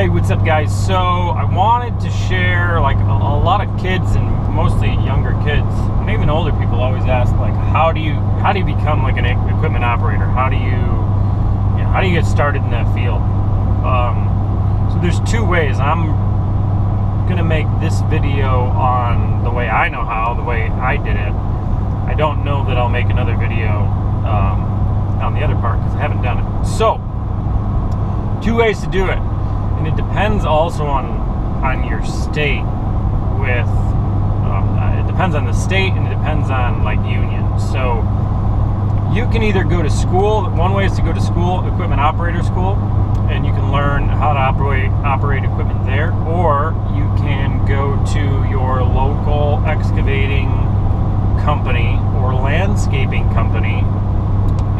Hey, what's up, guys? So I wanted to share, like, a lot of kids and mostly younger kids and even older people always ask, like, how do you become like an equipment operator? How do you get started in that field? So there's two ways. I'm gonna make this video on the way I know how, the way I did it. I don't know that I'll make another video on the other part because I haven't done it. So two ways to do it. And it depends also on your state. With it depends on the state, and it depends on like union. So you can either go to school. One way is to go to school, equipment operator school, and you can learn how to operate equipment there. Or you can go to your local excavating company or landscaping company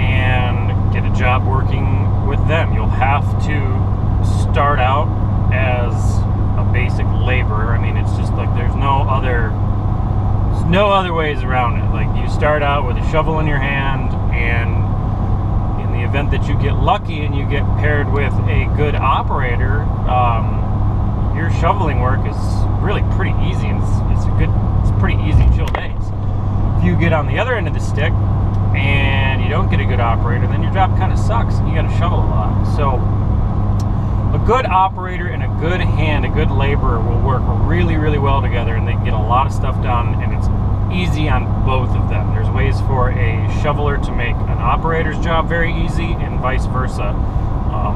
and get a job working with them. You'll have to start out as a basic laborer. I mean, it's just like there's no other ways around it. Like, you start out with a shovel in your hand, and in the event that you get lucky and you get paired with a good operator, your shoveling work is really pretty easy, and it's pretty easy, chill days. If you get on the other end of the stick and you don't get a good operator, then your job kind of sucks and you got to shovel a lot. So a good operator and a good hand, a good laborer will work really, really well together, and they can get a lot of stuff done, and it's easy on both of them. There's ways for a shoveler to make an operator's job very easy, and vice versa.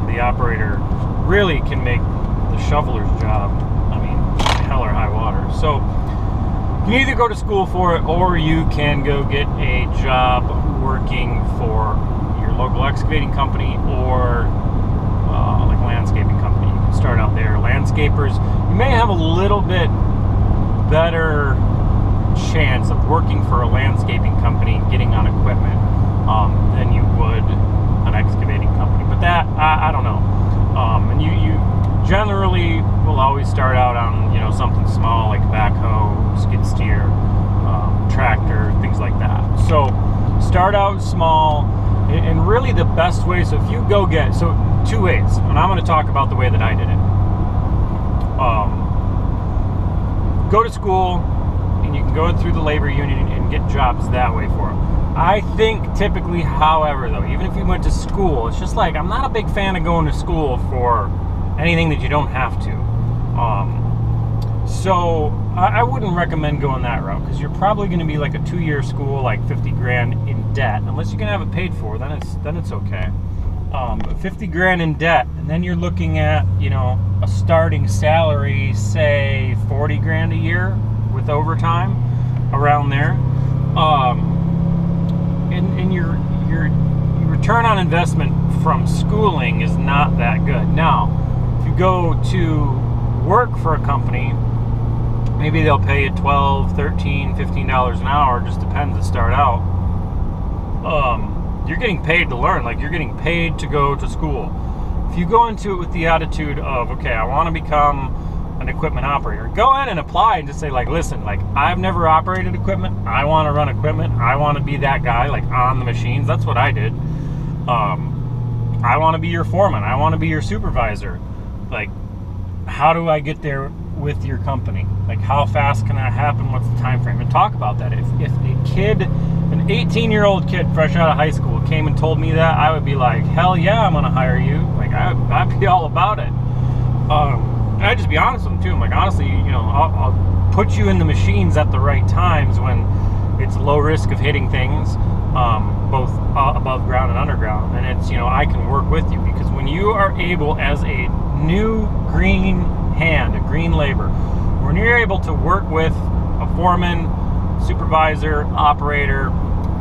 The operator really can make the shoveler's job, I mean, hell or high water. So you can either go to school for it, or you can go get a job working for your local excavating company or like landscaping company. You can start out there. Landscapers, you may have a little bit better chance of working for a landscaping company and getting on equipment than you would an excavating company. But that, I don't know. And you generally will always start out on, something small like backhoe, skid steer, tractor, things like that. So start out small, and really the best way, so if you go get, so two ways, and I'm going to talk about the way that I did it. Go to school, and you can go through the labor union and get jobs that way for them. I think typically, however, though, even if you went to school, it's just like, I'm not a big fan of going to school for anything that you don't have to. So I wouldn't recommend going that route, because you're probably going to be like a 2-year school, like 50 grand in debt, unless you can have it paid for. Then it's okay. But 50 grand in debt, and then you're looking at a starting salary, say 40 grand a year with overtime, around there. And your return on investment from schooling is not that good. Now, if you go to work for a company, maybe they'll pay you $12, $13, $15 an hour, just depends to start out. You're getting paid to learn, like you're getting paid to go to school. If you go into it with the attitude of, okay, I want to become an equipment operator, go in and apply and just say, like, listen, like, I've never operated equipment, I want to run equipment, I want to be that guy, like, on the machines. That's what I did. I want to be your foreman, I want to be your supervisor. Like, how do I get there with your company? Like, how fast can that happen? What's the time frame? And talk about that. If a kid, an 18-year-old kid fresh out of high school, came and told me that, I would be like, hell yeah, I'm gonna hire you. Like, I'd be all about it. And I'd just be honest with them too. I'm like, honestly, I'll put you in the machines at the right times when it's low risk of hitting things, both above ground and underground. And it's, I can work with you, because when you are able, as a new green hand, a green labor, when you're able to work with a foreman, supervisor, operator,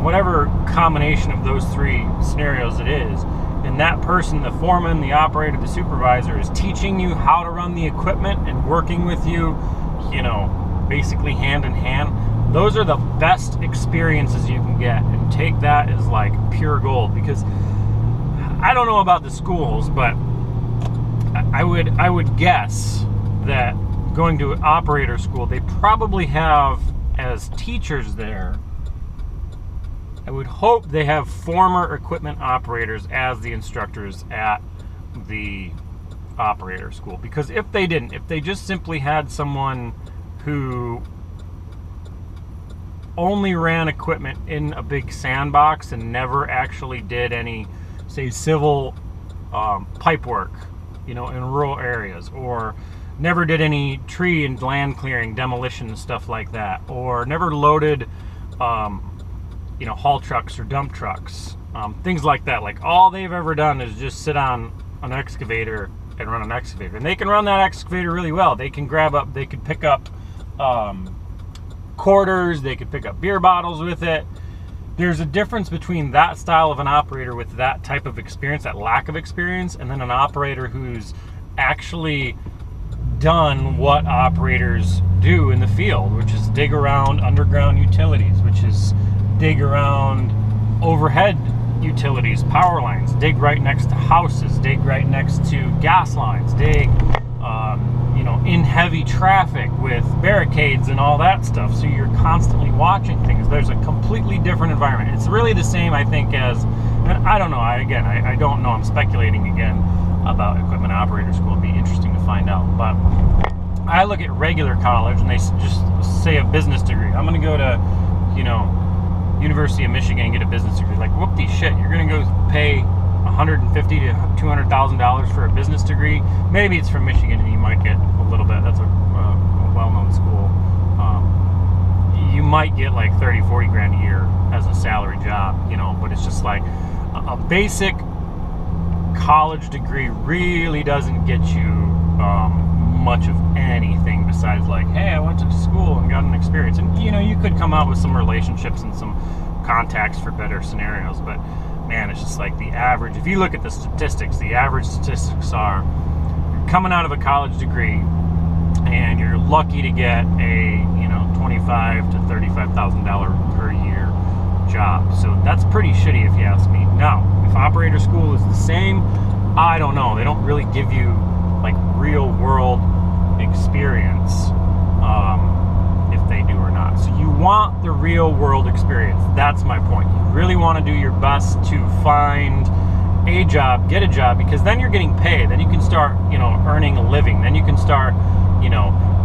whatever combination of those three scenarios it is, and that person, the foreman, the operator, the supervisor, is teaching you how to run the equipment and working with you, basically hand in hand, those are the best experiences you can get. And take that as like pure gold, because I don't know about the schools, but I would guess that going to operator school, they probably have, as teachers there, I would hope they have former equipment operators as the instructors at the operator school. Because if they didn't, if they just simply had someone who only ran equipment in a big sandbox and never actually did any, say, civil pipe work, in rural areas, or never did any tree and land clearing, demolition and stuff like that, or never loaded, haul trucks or dump trucks, things like that. Like, all they've ever done is just sit on an excavator and run an excavator, and they can run that excavator really well. They can pick up quarters, they could pick up beer bottles with it. There's a difference between that style of an operator with that type of experience, that lack of experience, and then an operator who's actually done what operators do in the field, which is dig around underground utilities, which is dig around overhead utilities, power lines, dig right next to houses, dig right next to gas lines, dig in heavy traffic with barricades and all that stuff. So you're constantly watching things. There's a completely different environment. It's really the same, I think, as, and I don't know, I don't know, I'm speculating again about equipment operator school. It'd be interesting to find out. But I look at regular college and they just say a business degree. I'm going to go to, University of Michigan and get a business degree. Like, whoop-de shit, you're going to go pay $150,000 to $200,000 for a business degree. Maybe it's from Michigan and you might get a little bit. That's a well-known school. You might get like 30, 40 grand a year as a salary job, but it's just like a basic college degree really doesn't get you much of anything besides like, hey, I went to school and got an experience. And, you could come out with some relationships and some contacts for better scenarios, but man, it's just like the average. If you look at the statistics, the average statistics are you're coming out of a college degree and you're lucky to get a $25,000 to $35,000 per year job. So that's pretty shitty if you ask me. Now, if operator school is the same, I don't know. They don't really give you like real world experience, if they do or not. So you want the real world experience. That's my point. You really want to do your best to find a job, get a job, because then you're getting paid. Then you can start, earning a living. Then you can start,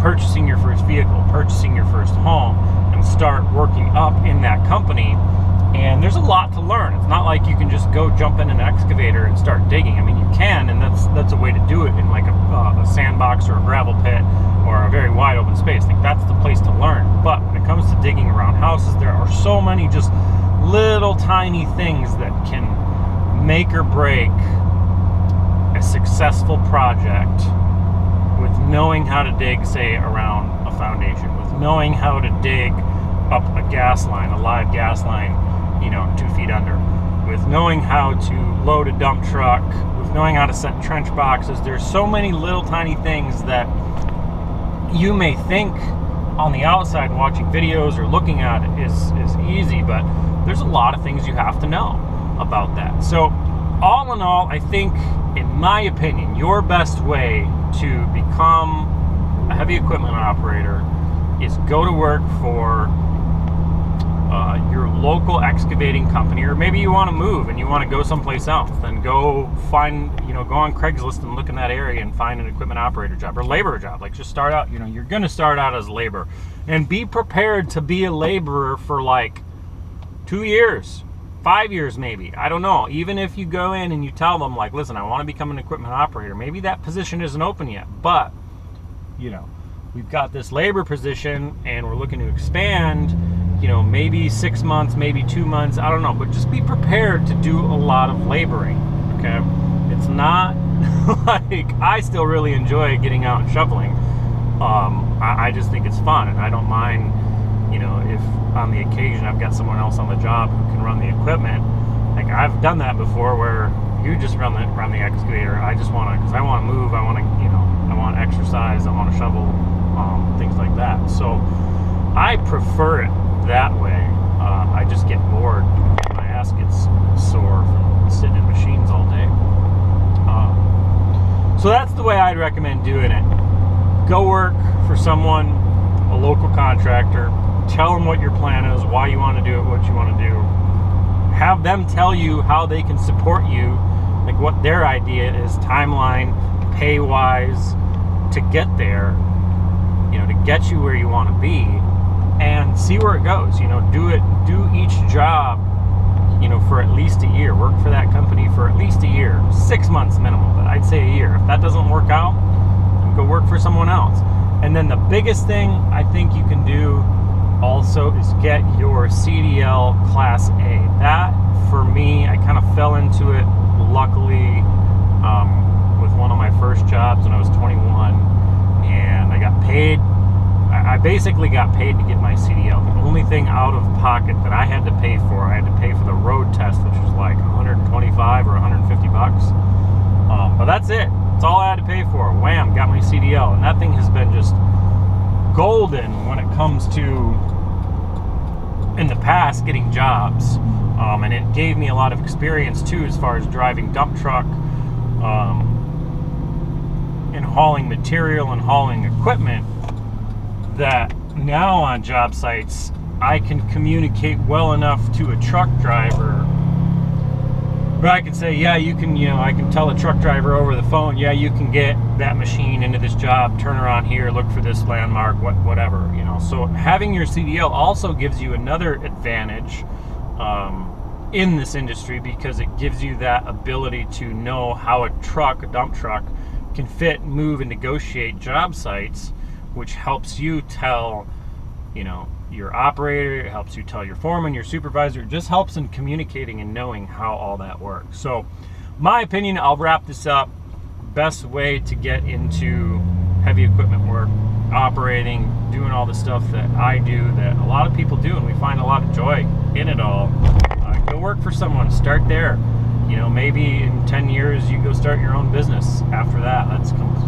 purchasing your first vehicle, purchasing your first home, and start working up in that company. And there's a lot to learn. It's not like you can just go jump in an excavator and start digging. I mean, you can, and that's a way to do it in like a sandbox or a gravel pit or a very wide open space. Like, that's the place to learn. But when it comes to digging around houses, there are so many just little tiny things that can make or break a successful project with knowing how to dig, say, around a foundation, with knowing how to dig up a gas line, a live gas line, 2 feet under, with knowing how to load a dump truck, with knowing how to set trench boxes. There's so many little tiny things that you may think on the outside watching videos or looking at it is easy, but there's a lot of things you have to know about that. So all in all, I think, in my opinion, your best way to become a heavy equipment operator is go to work for your local excavating company, or maybe you want to move and you want to go someplace else, then go find, go on Craigslist and look in that area and find an equipment operator job or labor job. Like, just start out, you're going to start out as labor, and be prepared to be a laborer for like 2 years, 5 years maybe. I don't know. Even if you go in and you tell them, like, listen, I want to become an equipment operator, maybe that position isn't open yet, but we've got this labor position and we're looking to expand, maybe 6 months, maybe 2 months, I don't know, but just be prepared to do a lot of laboring, okay? It's not like, I still really enjoy getting out and shoveling. I just think it's fun, and I don't mind, if on the occasion I've got someone else on the job who can run the equipment. Like, I've done that before, where you just run the excavator. I just want to, because I want to move, I want to, I want to exercise, I want to shovel, things like that. So I prefer it that way. I just get bored. My ass gets sore from sitting in machines all day. So that's the way I'd recommend doing it. Go work for someone, a local contractor. Tell them what your plan is, why you want to do it, what you want to do. Have them tell you how they can support you, like what their idea is, timeline, pay wise to get there, to get you where you want to be, and see where it goes. Do each job, for at least a year. Work for that company for at least a year, 6 months minimum, but I'd say a year. If that doesn't work out, then go work for someone else. And then the biggest thing I think you can do also is get your CDL Class A. That, for me, I kind of fell into it, luckily, with one of my first jobs when I was 21, and I got paid. I basically got paid to get my CDL. The only thing out of pocket that I had to pay for, I had to pay for the road test, which was like 125 or 150 bucks. But that's it. That's all I had to pay for. Wham, got my CDL. And that thing has been just golden when it comes to, in the past, getting jobs. And it gave me a lot of experience too, as far as driving dump truck, and hauling material and hauling equipment, that now on job sites I can communicate well enough to a truck driver where I can say, yeah, you can, I can tell a truck driver over the phone, yeah, you can get that machine into this job, turn around here, look for this landmark, whatever. So having your CDL also gives you another advantage in this industry, because it gives you that ability to know how a dump truck can fit, move, and negotiate job sites, which helps you tell, your operator, it helps you tell your foreman, your supervisor. It just helps in communicating and knowing how all that works. So, my opinion, I'll wrap this up. Best way to get into heavy equipment work, operating, doing all the stuff that I do, that a lot of people do, and we find a lot of joy in it all. Go work for someone. Start there. Maybe in 10 years you go start your own business. After that, that's completely